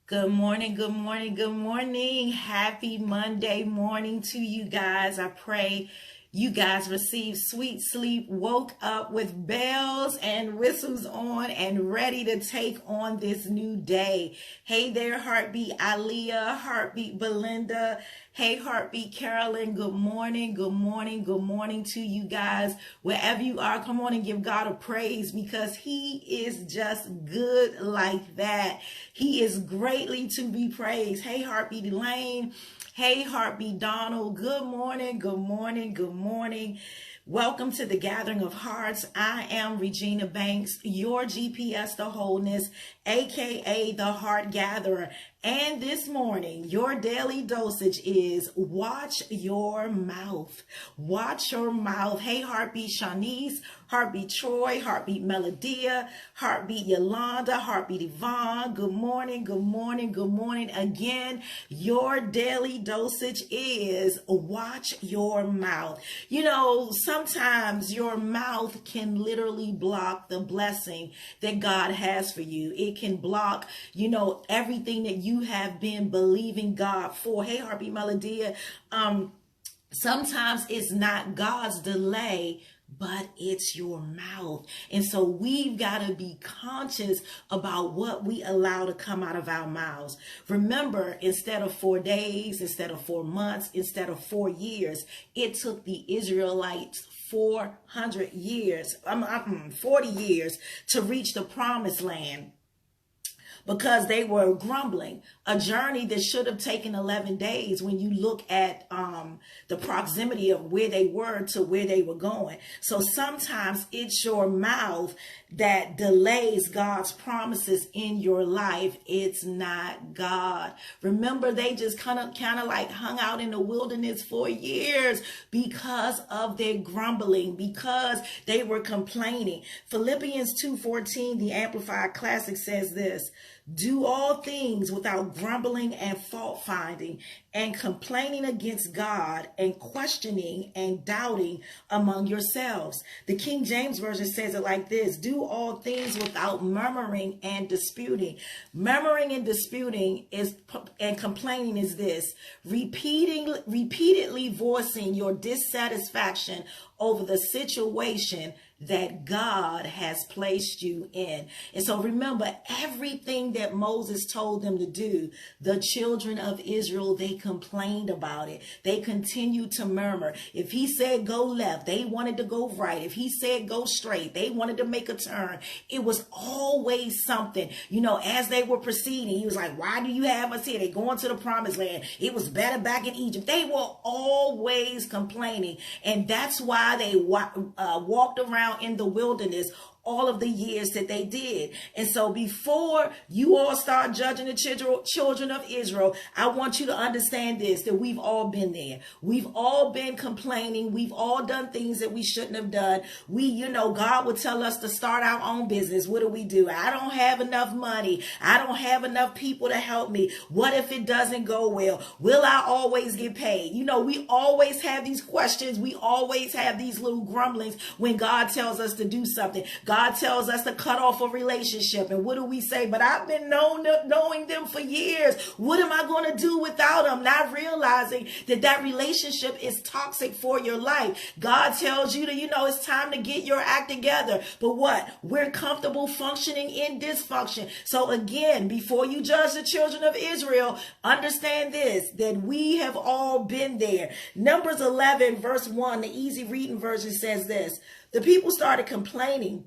Good morning, good morning, good morning. Happy Monday morning to you guys. I pray you guys received sweet sleep, woke up with bells and whistles on and ready to take on this new day. Hey there, Heartbeat Aaliyah, Heartbeat Belinda. Hey, Heartbeat Carolyn. Good morning, good morning, good morning to you guys. Wherever you are, come on and give God a praise because he is just good like that. He is greatly to be praised. Hey, Heartbeat Elaine. Hey, Heartbeat Donald. Good morning, good morning, good morning. Welcome to the Gathering of Hearts. I am Regina Banks, your GPS to Wholeness, aka the Heart Gatherer. And this morning, your daily dosage is watch your mouth. Watch your mouth. Hey, Heartbeat Shanice, Heartbeat Troy, Heartbeat Melodia, Heartbeat Yolanda, Heartbeat Yvonne. Good morning, good morning, good morning. Again, your daily dosage is watch your mouth. You know, sometimes your mouth can literally block the blessing that God has for you. It can block, everything that you have been believing God for. Hey, Heartbeat Melodia. Sometimes it's not God's delay, but it's your mouth. And so we've got to be conscious about what we allow to come out of our mouths. Remember, instead of 4 days, instead of 4 months, instead of 4 years, it took the Israelites 400 years, 40 years to reach the promised land, because they were grumbling. A journey that should have taken 11 days when you look at the proximity of where they were to where they were going. So sometimes it's your mouth that delays God's promises in your life. It's not God. Remember, they just kind of like hung out in the wilderness for years because of their grumbling, because they were complaining. Philippians 2:14, the Amplified Classic, says this: do all things without grumbling and fault finding and complaining against God and questioning and doubting among yourselves. The King James Version says it like this: do all things without murmuring and disputing. Murmuring and disputing and complaining is this: repeatedly voicing your dissatisfaction over the situation that God has placed you in. And so remember, everything that Moses told them to do, the children of Israel, they complained about it. They continued to murmur. If he said go left, they wanted to go right. If he said go straight, they wanted to make a turn. It was always something. As they were proceeding, he was like, why do you have us here? They going to the promised land. It was better back in Egypt. They were always complaining. And that's why they walked around in the wilderness all of the years that they did. And so before you all start judging the children of Israel, I want you to understand this, that we've all been there. We've all been complaining. We've all done things that we shouldn't have done. God would tell us to start our own business. What do? I don't have enough money. I don't have enough people to help me. What if it doesn't go well? Will I always get paid? We always have these questions. We always have these little grumblings when God tells us to do something. God tells us to cut off a relationship. And what do we say? But I've been knowing them for years. What am I going to do without them? Not realizing that relationship is toxic for your life. God tells you to, it's time to get your act together. But what? We're comfortable functioning in dysfunction. So again, before you judge the children of Israel, understand this, that we have all been there. Numbers 11, verse 1, the easy reading version says this: the people started complaining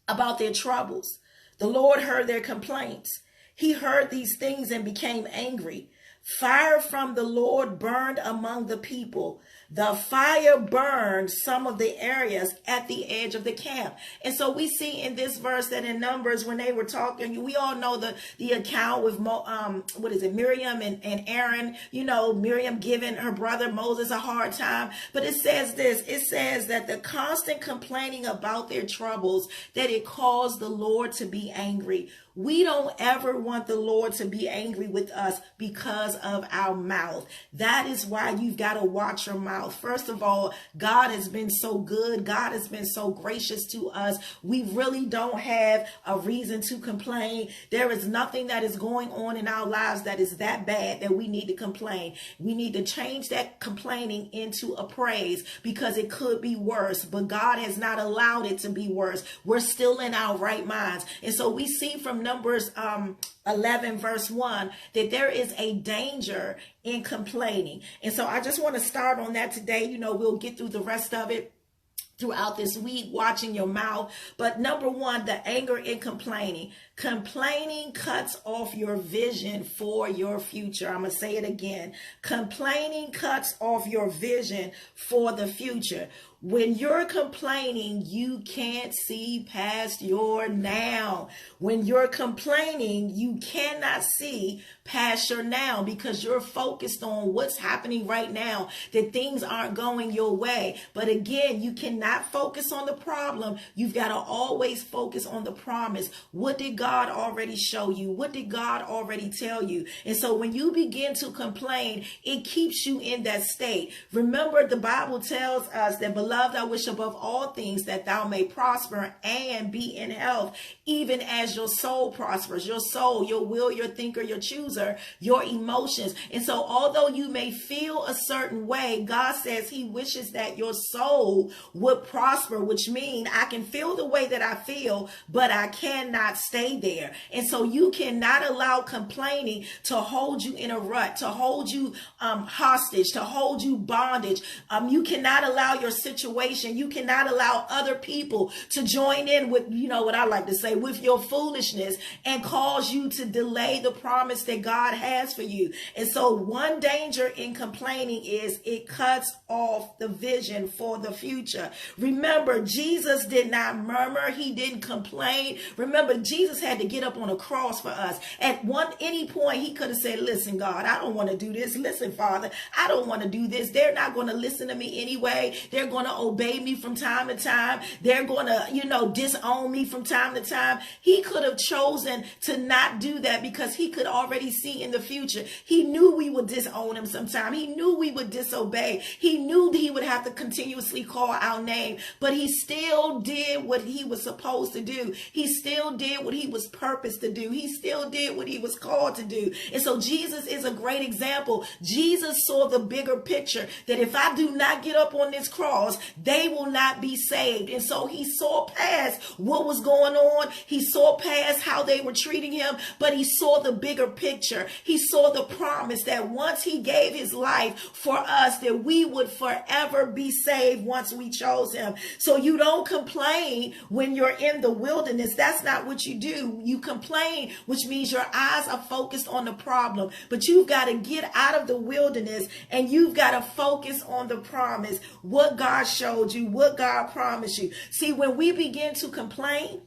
about their troubles. The Lord heard their complaints. He heard these things and became angry. Fire from the Lord burned among the people. The fire burned some of the areas at the edge of the camp. And so we see in this verse that in Numbers, when they were talking, we all know the account with Miriam and Aaron, Miriam giving her brother Moses a hard time. But it says this: it says that the constant complaining about their troubles, that it caused the Lord to be angry. We don't ever want the Lord to be angry with us because of our mouth. That is why you've got to watch your mouth. First of all, God has been so good. God has been so gracious to us. We really don't have a reason to complain. There is nothing that is going on in our lives that is that bad that we need to complain. We need to change that complaining into a praise, because it could be worse, but God has not allowed it to be worse. We're still in our right minds. And so we see from Numbers 11 verse 1 that there is a danger in complaining. And so I just want to start on that today. You know, we'll get through the rest of it throughout this week, watching your mouth. But number one, the anger in complaining. Complaining cuts off your vision for your future. I'm going to say it again. Complaining cuts off your vision for the future. When you're complaining, you can't see past your now. When you're complaining, you cannot see past your now, because you're focused on what's happening right now, that things aren't going your way. But again, you cannot focus on the problem. You've got to always focus on the promise. What did God already show you? What did God already tell you? And so when you begin to complain, it keeps you in that state. Remember, the Bible tells us that, beloved, I wish above all things that thou may prosper and be in health, even as your soul prospers. Your soul, your will, your thinker, your chooser, your emotions. And so although you may feel a certain way, God says he wishes that your soul would prosper, which means I can feel the way that I feel, but I cannot stay there. And so you cannot allow complaining to hold you in a rut, to hold you hostage, to hold you bondage. You cannot allow your situation, you cannot allow other people to join in with, you know what I like to say, with your foolishness and cause you to delay the promise that God has for you. And so one danger in complaining is it cuts off the vision for the future. Remember, Jesus did not murmur. He didn't complain. Remember, Jesus had to get up on a cross for us. At any point, he could have said, listen, God, I don't want to do this. Listen, Father, I don't want to do this. They're not going to listen to me anyway. They're going to obey me from time to time. They're going to, disown me from time to time. He could have chosen to not do that because he could already see in the future. He knew we would disown him sometime. He knew we would disobey. He knew that he would have to continuously call our name, but he still did what he was supposed to do. He still did what he was purposed to do. He still did what he was called to do. And so Jesus is a great example. Jesus saw the bigger picture, that if I do not get up on this cross, they will not be saved. And so he saw past what was going on. He saw past how they were treating him, but he saw the bigger picture. He saw the promise that once he gave his life for us, that we would forever be saved once we chose him. So you don't complain when you're in the wilderness. That's not what you do. You complain, which means your eyes are focused on the problem, but you've got to get out of the wilderness and you've got to focus on the promise, what God showed you, what God promised you. See, when we begin to complain,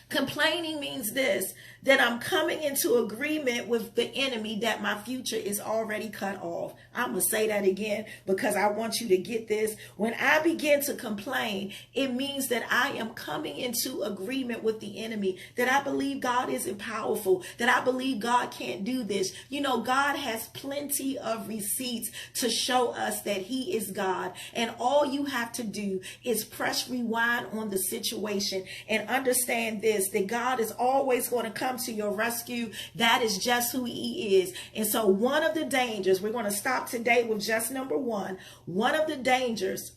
complaining means this, that I'm coming into agreement with the enemy that my future is already cut off. I'm going to say that again because I want you to get this. When I begin to complain, it means that I am coming into agreement with the enemy, that I believe God isn't powerful, that I believe God can't do this. You know, God has plenty of receipts to show us that he is God. And all you have to do is press rewind on the situation and understand this, that God is always going to come to your rescue. That is just who he is. And so one of the dangers, we're going to stop today with just number one. One of the dangers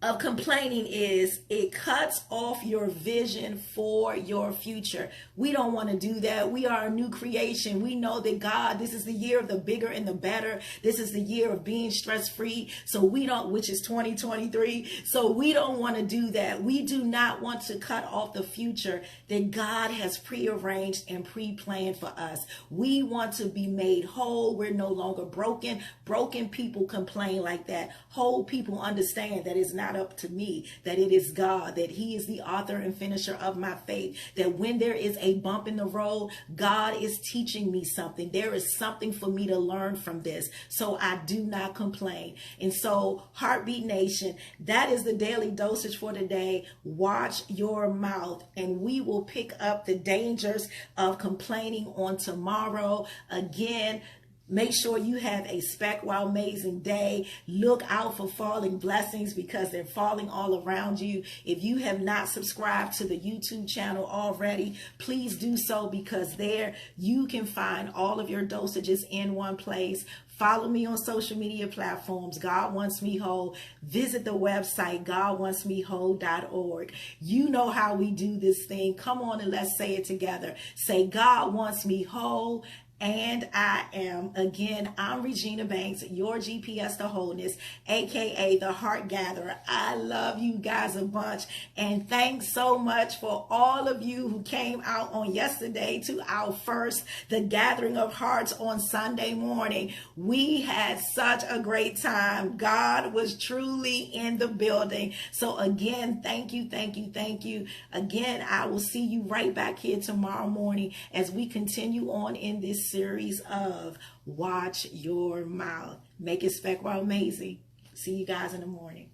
of complaining is it cuts off your vision for your future. We don't want to do that. We are a new creation. We know that God, this is the year of the bigger and the better. This is the year of being stress-free. So we don't, which is 2023. So we don't want to do that. We do not want to cut off the future that God has prearranged and pre-planned for us. We want to be made whole. We're no longer broken. Broken people complain like that. Whole people understand that it's not not up to me, that it is God, that he is the author and finisher of my faith, that when there is a bump in the road, God is teaching me something. There is something for me to learn from this. So I do not complain. And so, Heartbeat Nation, that is the daily dosage for today. Watch your mouth, and we will pick up the dangers of complaining on tomorrow. Again, make sure you have a speck-wild amazing day. Look out for falling blessings, because they're falling all around you. If you have not subscribed to the YouTube channel already, please do so, because there you can find all of your dosages in one place. Follow me on social media platforms, God Wants Me Whole. Visit the website, godwantsmewhole.org. You know how we do this thing. Come on and let's say it together. Say, God wants me whole, and I am. Again, I'm Regina Banks, your GPS to wholeness, aka the Heart Gatherer. I love you guys a bunch, and thanks so much for all of you who came out on yesterday to our first, the Gathering of Hearts on Sunday morning. We had such a great time. God was truly in the building. So again, thank you, thank you, thank you. Again, I will see you right back here tomorrow morning as we continue on in this series of Watch Your Mouth. Make it speck-wild amazing. See you guys in the morning.